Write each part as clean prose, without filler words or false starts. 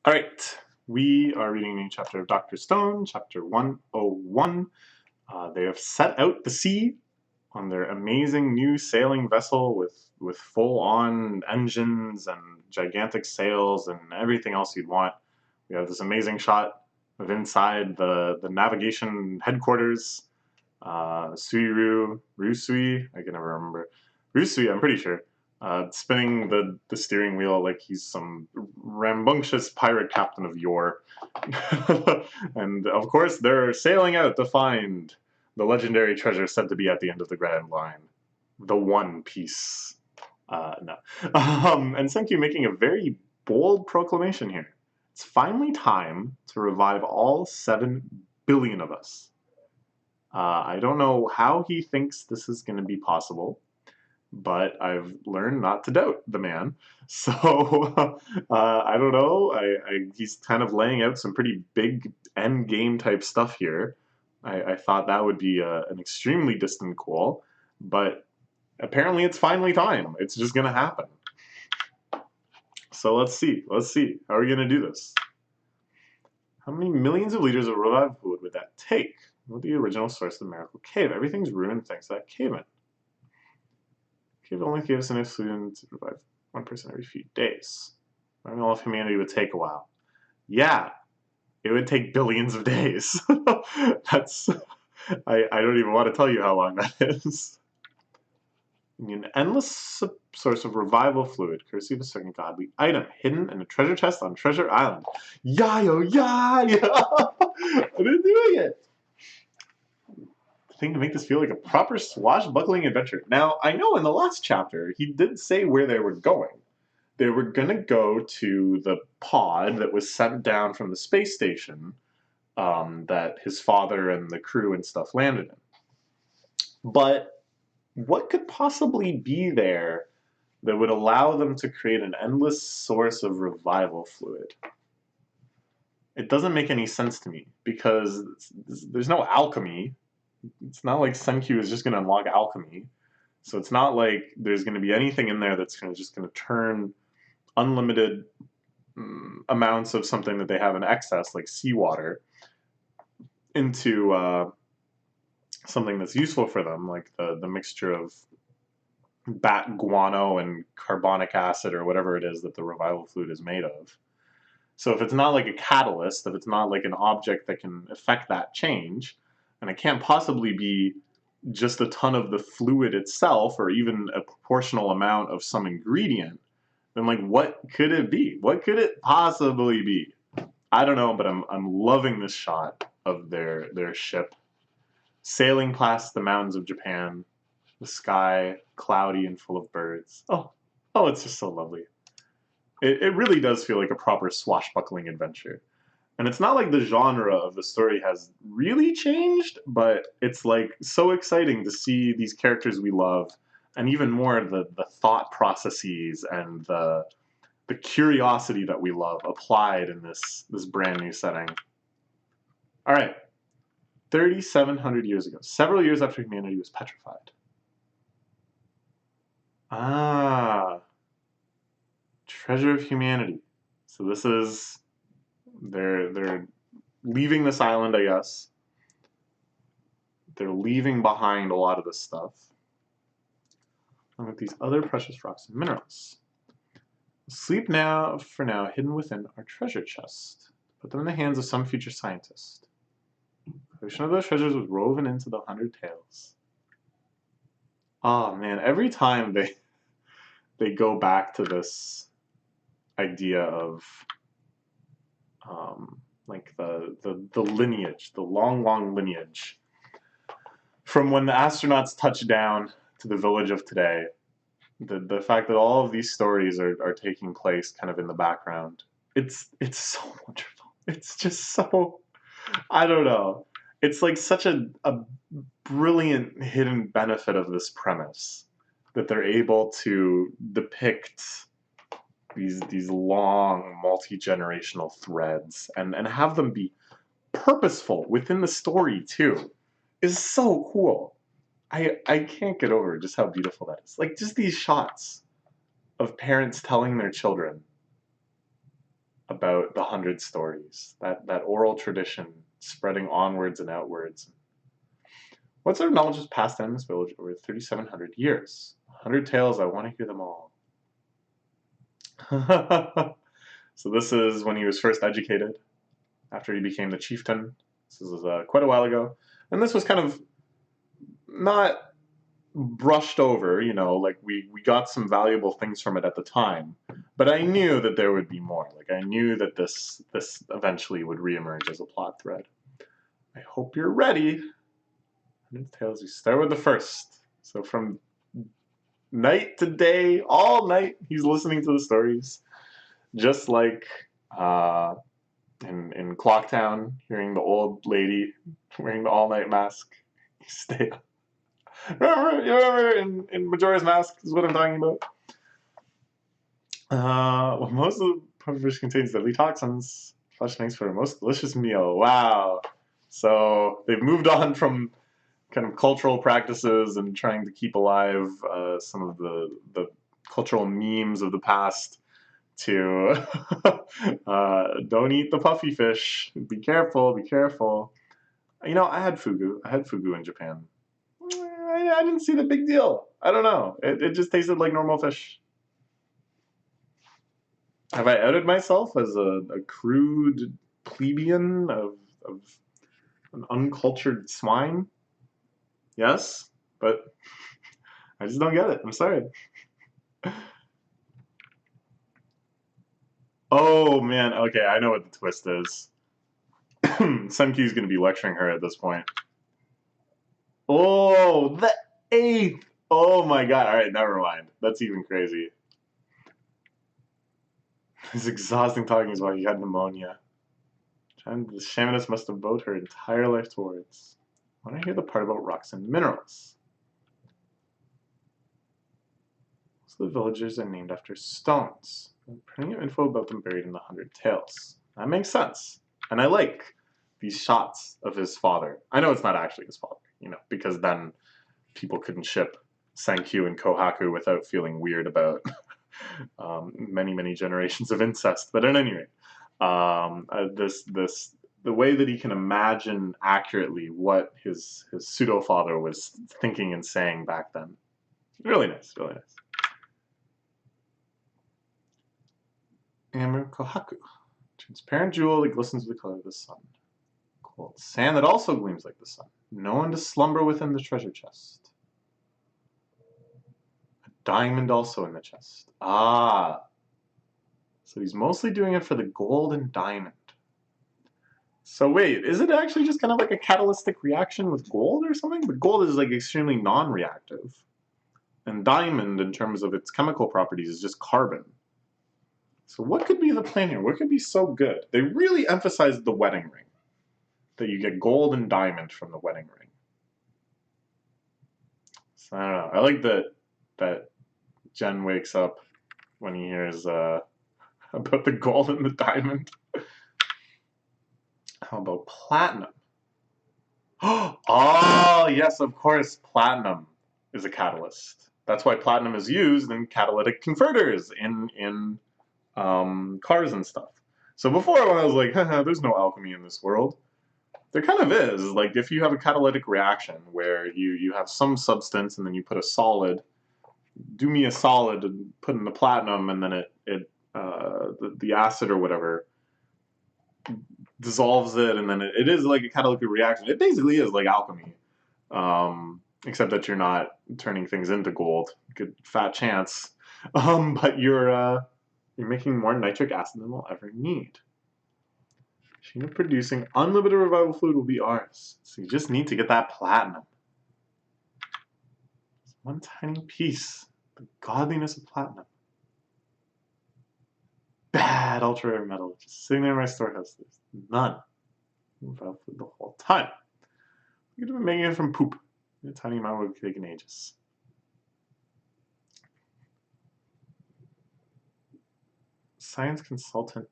All right, we are reading a new chapter of Dr. Stone, chapter 101. They have set out to sea on their amazing new sailing vessel with full-on engines and gigantic sails and everything else you'd want. We have this amazing shot of inside the navigation headquarters. Suiru, Rusui, I can never remember. Rusui, I'm pretty sure. Spinning the steering wheel like he's some rambunctious pirate captain of yore. And of course, they're sailing out to find the legendary treasure said to be at the end of the Grand Line. The One Piece. No. And Senku making a very bold proclamation here. It's finally time to revive all 7 billion of us. I don't know how he thinks this is going to be possible, but I've learned not to doubt the man. So I don't know. He's kind of laying out some pretty big end game type stuff here. I thought that would be an extremely distant goal, but apparently it's finally time. It's just going to happen. So let's see. Let's see. How are we going to do this? How many millions of liters of revived fluid would that take? What the original source of the Miracle Cave? Everything's ruined thanks to that cave-in. Cave only gave us enough fluid to revive one person every few days. I don't know if humanity would take a while. Yeah, it would take billions of days. That's I don't even want to tell you how long that is. An endless source of revival fluid, courtesy of a certain godly item, hidden in a treasure chest on Treasure Island. Yayo, yeah! I've been doing it! Thing to make this feel like a proper swashbuckling adventure. Now, I know in the last chapter, he did say where they were going. They were going to go to the pod that was sent down from the space station that his father and the crew and stuff landed in. But what could possibly be there that would allow them to create an endless source of revival fluid? It doesn't make any sense to me because there's no alchemy. It's not like Senku is just going to unlock alchemy. So it's not like there's going to be anything in there that's just going to turn unlimited amounts of something that they have in excess, like seawater, into something that's useful for them, like the mixture of bat guano and carbonic acid or whatever it is that the revival fluid is made of. So if it's not like a catalyst, if it's not like an object that can affect that change, and it can't possibly be just a ton of the fluid itself or even a proportional amount of some ingredient, then like what could it be? What could it possibly be? I don't know, but I'm loving this shot of their ship sailing past the mountains of Japan, the sky cloudy and full of birds. Oh, it's just so lovely. It really does feel like a proper swashbuckling adventure. And it's not like the genre of the story has really changed, but it's like so exciting to see these characters we love, and even more the thought processes and the curiosity that we love applied in this brand new setting. All right, 3,700 years ago, several years after humanity was petrified. Ah, treasure of humanity. So this is they're leaving this island, I guess. They're leaving behind a lot of this stuff, along with these other precious rocks and minerals. Sleep now, for now, hidden within our treasure chest. Put them in the hands of some future scientist. The collection of those treasures was woven into the 100 Tales. Oh man, every time they go back to this idea of like the lineage, the long lineage from when the astronauts touched down to the village of today. The fact that all of these stories are taking place kind of in the background. It's so wonderful. It's just so, I don't know. It's like such a brilliant hidden benefit of this premise that they're able to depict these long multi-generational threads and have them be purposeful within the story too is so cool. I can't get over just how beautiful that is. Like just these shots of parents telling their children about the 100 stories, that oral tradition spreading onwards and outwards. What sort of knowledge has passed down in this village over 3,700 years? 100 tales, I want to hear them all. So this is when he was first educated, after he became the chieftain. This is quite a while ago. And this was kind of not brushed over, you know, like we got some valuable things from it at the time. But I knew that there would be more. Like I knew that this eventually would reemerge as a plot thread. I hope you're ready. Tales, you start with the first. So from night to day, all night, he's listening to the stories. Just like in Clocktown, hearing the old lady wearing the all-night mask. You stay up. Remember in Majora's Mask is what I'm talking about. Well, most of the pufferfish contains deadly toxins. Flesh makes for a most delicious meal. Wow. So they've moved on from kind of cultural practices and trying to keep alive some of the cultural memes of the past to don't eat the puffy fish. Be careful, be careful. You know, I had fugu. I had fugu in Japan. I didn't see the big deal. I don't know. It just tasted like normal fish. Have I outed myself as a crude plebeian of an uncultured swine? Yes, but I just don't get it. I'm sorry. Oh man, okay, I know what the twist is. Senkyu's gonna be lecturing her at this point. Oh, the 8th! Oh my god, alright, never mind. That's even crazy. It's exhausting talking is why he had pneumonia. The shamaness must have devoted her entire life towards. I want to hear the part about rocks and minerals. Most of the villagers are named after stones. Plenty of info about them buried in the 100 Tales. That makes sense. And I like these shots of his father. I know it's not actually his father, you know, because then people couldn't ship Sankyu and Kohaku without feeling weird about many generations of incest. But at any rate, the way that he can imagine accurately what his pseudo father was thinking and saying back then, really nice, really nice. Amber Kohaku, transparent jewel that glistens with the color of the sun. Cold sand that also gleams like the sun. Known to slumber within the treasure chest. A diamond also in the chest. Ah. So he's mostly doing it for the gold and diamond. So wait, is it actually just kind of like a catalytic reaction with gold or something? But gold is like extremely non-reactive. And diamond, in terms of its chemical properties, is just carbon. So what could be the plan here? What could be so good? They really emphasized the wedding ring. That you get gold and diamond from the wedding ring. So I don't know. I like that Jen wakes up when he hears about the gold and the diamond. How about platinum? Oh, yes, of course, platinum is a catalyst. That's why platinum is used in catalytic converters in cars and stuff. So before, when I was like, haha, there's no alchemy in this world, there kind of is. Like, if you have a catalytic reaction where you have some substance and then you put a solid, do me a solid and put in the platinum, and then the acid or whatever dissolves it, and then it is like a catalytic reaction. It basically is like alchemy, except that you're not turning things into gold. Good fat chance, but you're making more nitric acid than we'll ever need. Machine of producing unlimited revival fluid will be ours. So you just need to get that platinum. Just one tiny piece. The godliness of platinum. Bad ultra rare metal just sitting there in my storehouse. There's none. Revival fluid the whole time. You could have been making it from poop. A tiny amount would have taken ages. Science consultant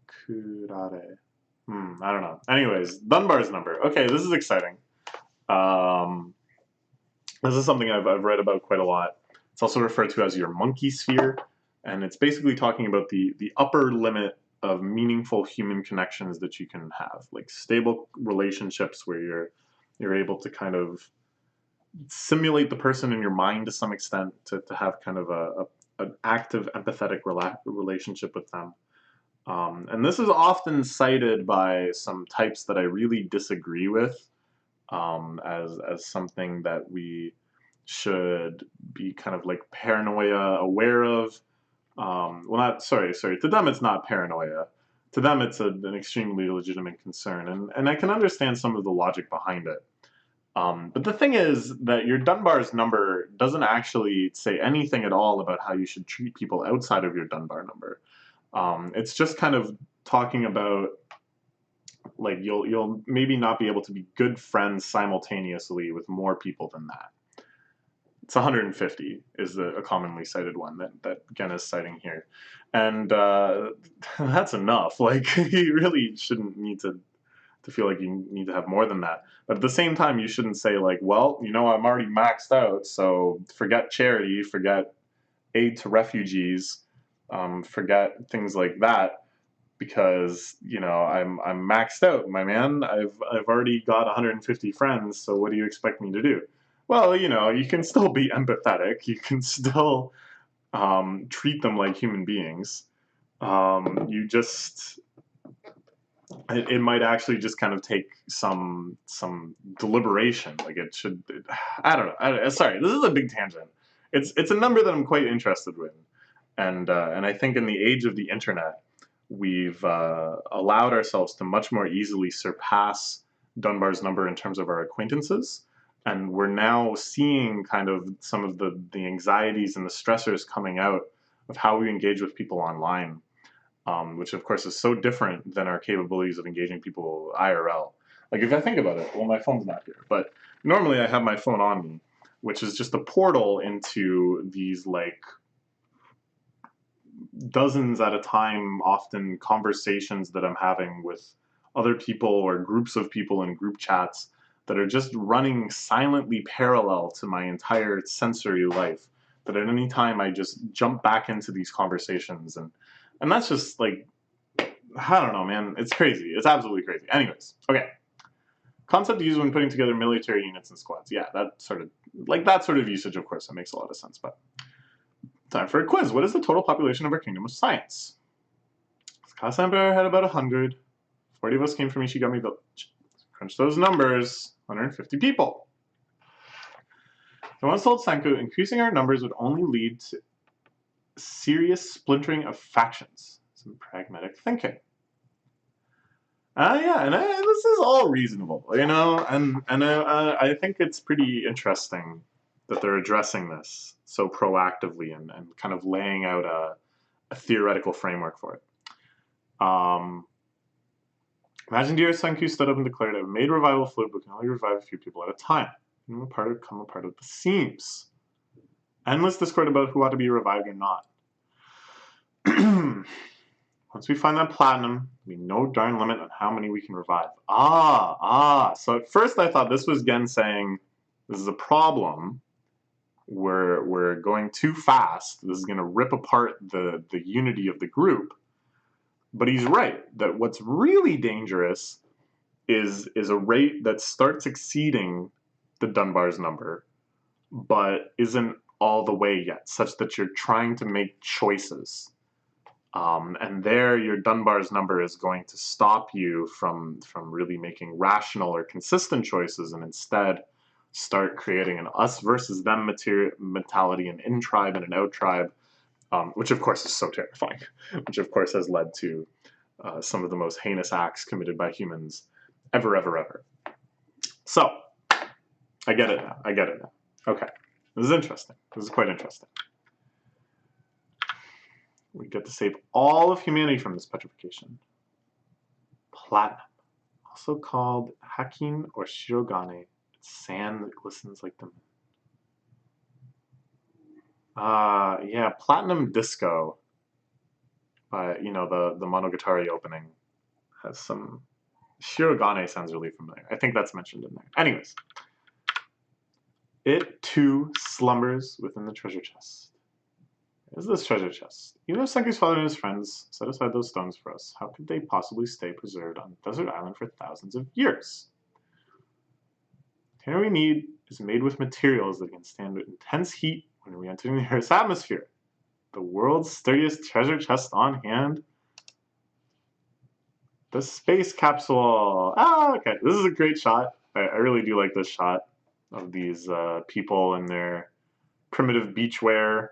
Kurare. I don't know. Anyways, Dunbar's number. Okay, this is exciting. This is something I've read about quite a lot. It's also referred to as your monkey sphere. And it's basically talking about the upper limit of meaningful human connections that you can have, like stable relationships where you're able to kind of simulate the person in your mind to some extent to have kind of an active empathetic relationship with them. And this is often cited by some types that I really disagree with, as something that we should be kind of like paranoia aware of. Well, not sorry. To them, it's not paranoia. To them, it's an extremely legitimate concern, and I can understand some of the logic behind it. But the thing is that your Dunbar's number doesn't actually say anything at all about how you should treat people outside of your Dunbar number. It's just kind of talking about like you'll maybe not be able to be good friends simultaneously with more people than that. It's 150 is a commonly cited one that Gen is citing here, and that's enough. Like you really shouldn't need to feel like you need to have more than that. But at the same time, you shouldn't say like, well, I'm already maxed out, so forget charity, forget aid to refugees, forget things like that, because I'm maxed out, my man. I've already got 150 friends, so what do you expect me to do? Well, you can still be empathetic. You can still treat them like human beings. You just it might actually just kind of take some deliberation. Like it should. I don't know. Sorry, this is a big tangent. It's a number that I'm quite interested in, and I think in the age of the internet, we've allowed ourselves to much more easily surpass Dunbar's number in terms of our acquaintances, and we're now seeing kind of some of the anxieties and the stressors coming out of how we engage with people online, which of course is so different than our capabilities of engaging people IRL. Like if I think about it, well, my phone's not here, but normally I have my phone on me, which is just a portal into these like dozens at a time, often conversations that I'm having with other people or groups of people in group chats that are just running silently parallel to my entire sensory life. That at any time I just jump back into these conversations, and that's just like, I don't know, man. It's crazy. It's absolutely crazy. Anyways, okay. Concept used when putting together military units and squads. Yeah, that sort of usage, of course, that makes a lot of sense. But time for a quiz. What is the total population of our Kingdom of Science? Class Empire had about 100. 40 of us came from Ishigami Village. Crunch those numbers. 150 people. I once told Senku, increasing our numbers would only lead to serious splintering of factions. Some pragmatic thinking. Yeah, and this is all reasonable, and I think it's pretty interesting that they're addressing this so proactively and kind of laying out a theoretical framework for it. Imagine dear Senku stood up and declared, "I've made revival fluid, but can only revive a few people at a time. Come a part of the seams. Endless discord about who ought to be revived or not. Once we find that platinum, we no darn limit on how many we can revive." So at first I thought this was Gen saying, this is a problem. We're going too fast. This is going to rip apart the unity of the group. But he's right, that what's really dangerous is a rate that starts exceeding the Dunbar's number, but isn't all the way yet, such that you're trying to make choices. And there, your Dunbar's number is going to stop you from really making rational or consistent choices, and instead start creating an us versus them mentality, an in-tribe and an out-tribe, which of course is so terrifying, which of course has led to some of the most heinous acts committed by humans ever. So, I get it now. Okay, this is interesting. This is quite interesting. We get to save all of humanity from this petrification. Platinum, also called Hakin or Shirogane, it's sand that glistens like the moon. Yeah, Platinum Disco, the Monogatari opening has some. Shirogane sounds really familiar. I think that's mentioned in there. Anyways, it too slumbers within the treasure chest. Is this treasure chest? Even if Senku's father and his friends set aside those stones for us, how could they possibly stay preserved on a desert island for thousands of years? The container we need is made with materials that can stand intense heat when re-entering the Earth's atmosphere. The world's sturdiest treasure chest on hand. The space capsule. Ah, okay. This is a great shot. I really do like this shot of these people in their primitive beachwear,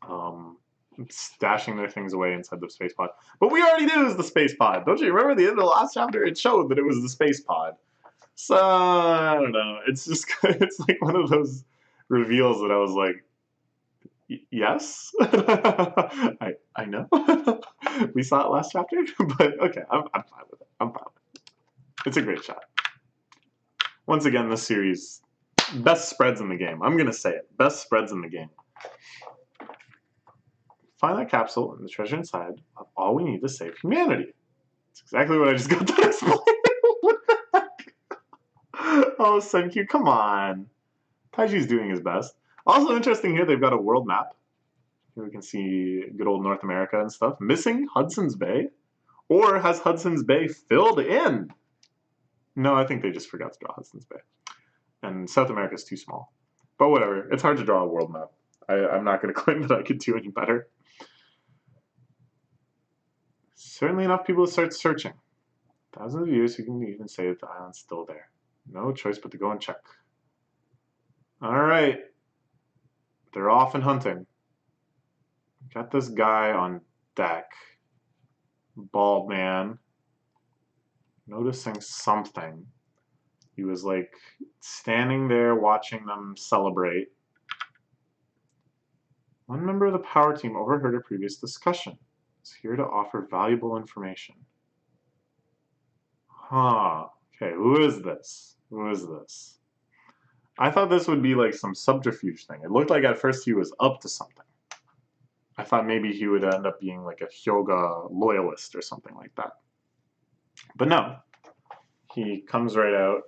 stashing their things away inside the space pod. But we already knew it was the space pod. Don't you remember the end of the last chapter? It showed that it was the space pod. So, I don't know. It's just, it's like one of those reveals that I was like, yes? I know. We saw it last chapter, but okay, I'm fine with it. I'm fine with it. It's a great shot. Once again, this series, best spreads in the game. I'm going to say it. Best spreads in the game. Find that capsule and the treasure inside of all we need to save humanity. That's exactly what I just got to explain. What the heck? Oh, Senku, come on. Taiju's doing his best. Also interesting here, they've got a world map. Here we can see good old North America and stuff. Missing Hudson's Bay? Or has Hudson's Bay filled in? No, I think they just forgot to draw Hudson's Bay. And South America's too small. But whatever, it's hard to draw a world map. I'm not going to claim that I could do any better. Certainly enough people to start searching. Thousands of years, you can even say that the island's still there. No choice but to go and check. Alright. They're off and hunting. Got this guy on deck. Bald man. Noticing something. He was like standing there watching them celebrate. One member of the power team overheard a previous discussion. Is here to offer valuable information. Huh. Okay, who is this? Who is this? I thought this would be like some subterfuge thing. It looked like at first he was up to something. I thought maybe he would end up being like a Hyoga loyalist or something like that. But no. He comes right out.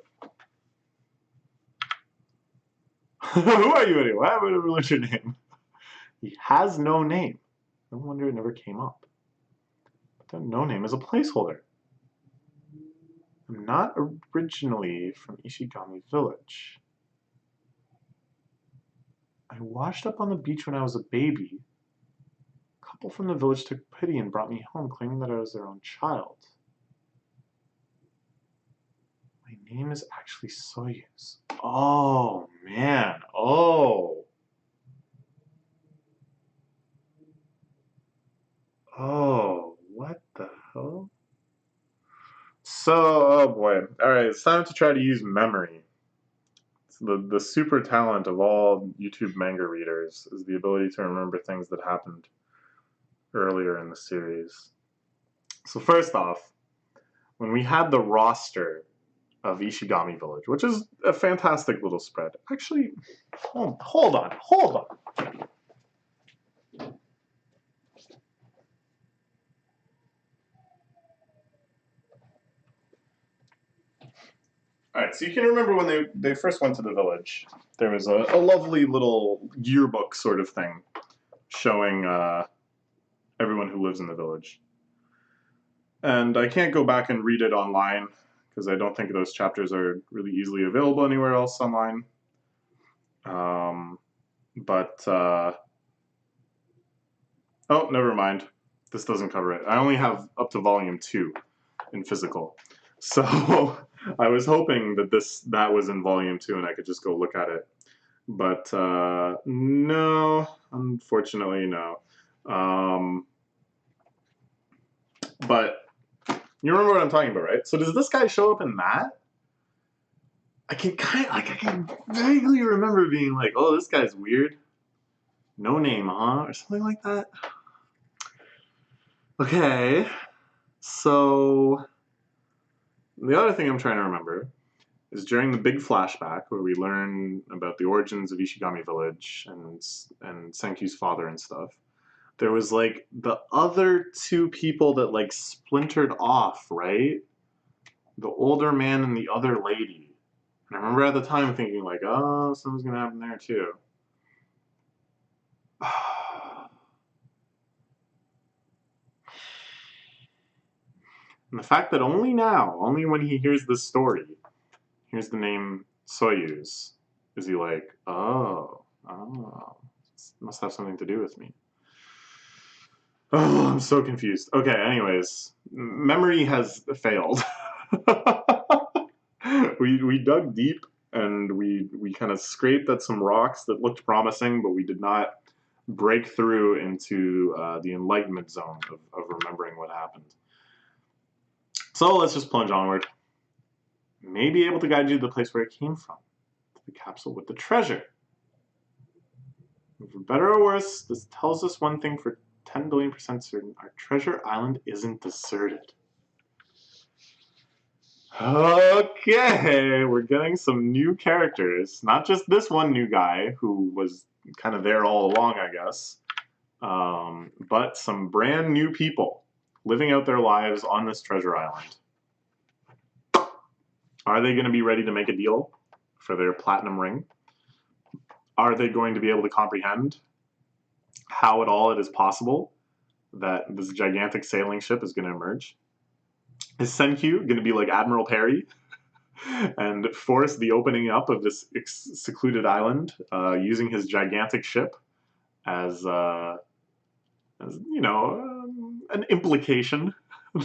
Who are you anyway? I haven't learned your name. He has no name. No wonder it never came up. But that no name is a placeholder. I'm not originally from Ishigami Village. I washed up on the beach when I was a baby. A couple from the village took pity and brought me home, claiming that I was their own child. My name is actually Soyuz. Oh, man. Oh. Oh, what the hell? So, oh boy. Alright, it's time to try to use memory. It's the super talent of all YouTube manga readers is the ability to remember things that happened earlier in the series. So first off, when we had the roster of Ishigami Village, which is a fantastic little spread. Actually, hold on. Alright, so you can remember when they first went to the village, there was a lovely little yearbook sort of thing showing everyone who lives in the village. And I can't go back and read it online, because I don't think those chapters are really easily available anywhere else online. Oh, never mind. This doesn't cover it. I only have up to volume 2 in physical. So I was hoping that that was in volume 2 and I could just go look at it. But no, unfortunately, no. But you remember what I'm talking about, right? So does this guy show up in that? I can vaguely remember being like, oh, this guy's weird. No name, huh? Or something like that. Okay. So the other thing I'm trying to remember is during the big flashback where we learn about the origins of Ishigami Village and Senku's father and stuff. There was like the other 2 people that like splintered off, right? The older man and the other lady. And I remember at the time thinking like, oh, something's gonna happen there too. And the fact that only now, only when he hears this story, hears the name Soyuz, is he like, oh, this must have something to do with me. Oh, I'm so confused. Okay, anyways, memory has failed. we dug deep and we kind of scraped at some rocks that looked promising, but we did not break through into the enlightenment zone of remembering what happened. So let's just plunge onward. May be able to guide you to the place where it came from, to the capsule with the treasure. And for better or worse, this tells us one thing for 10 billion% certain: our treasure island isn't deserted. Okay, we're getting some new characters. Not just this one new guy who was kind of there all along, I guess, but some brand new people living out their lives on this treasure island. Are they going to be ready to make a deal for their platinum ring? Are they going to be able to comprehend how at all it is possible that this gigantic sailing ship is going to emerge? Is Senkyu going to be like Admiral Perry and force the opening up of this secluded island using his gigantic ship as you know, an implication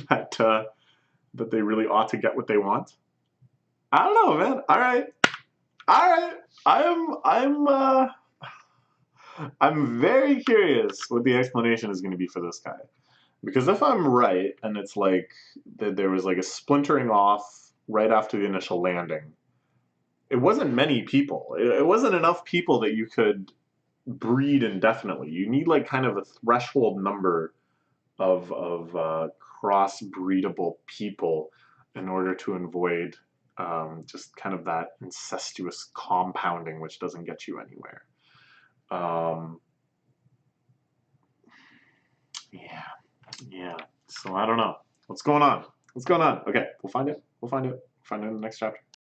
that that they really ought to get what they want? I don't know, man. All right. I'm very curious what the explanation is going to be for this guy. Because if I'm right, and it's like that there was like a splintering off right after the initial landing, it wasn't many people. It wasn't enough people that you could breed indefinitely. You need like kind of a threshold number of cross-breedable people in order to avoid just kind of that incestuous compounding, which doesn't get you anywhere. Yeah. So I don't know. What's going on? Okay, we'll find it. We'll find it in the next chapter.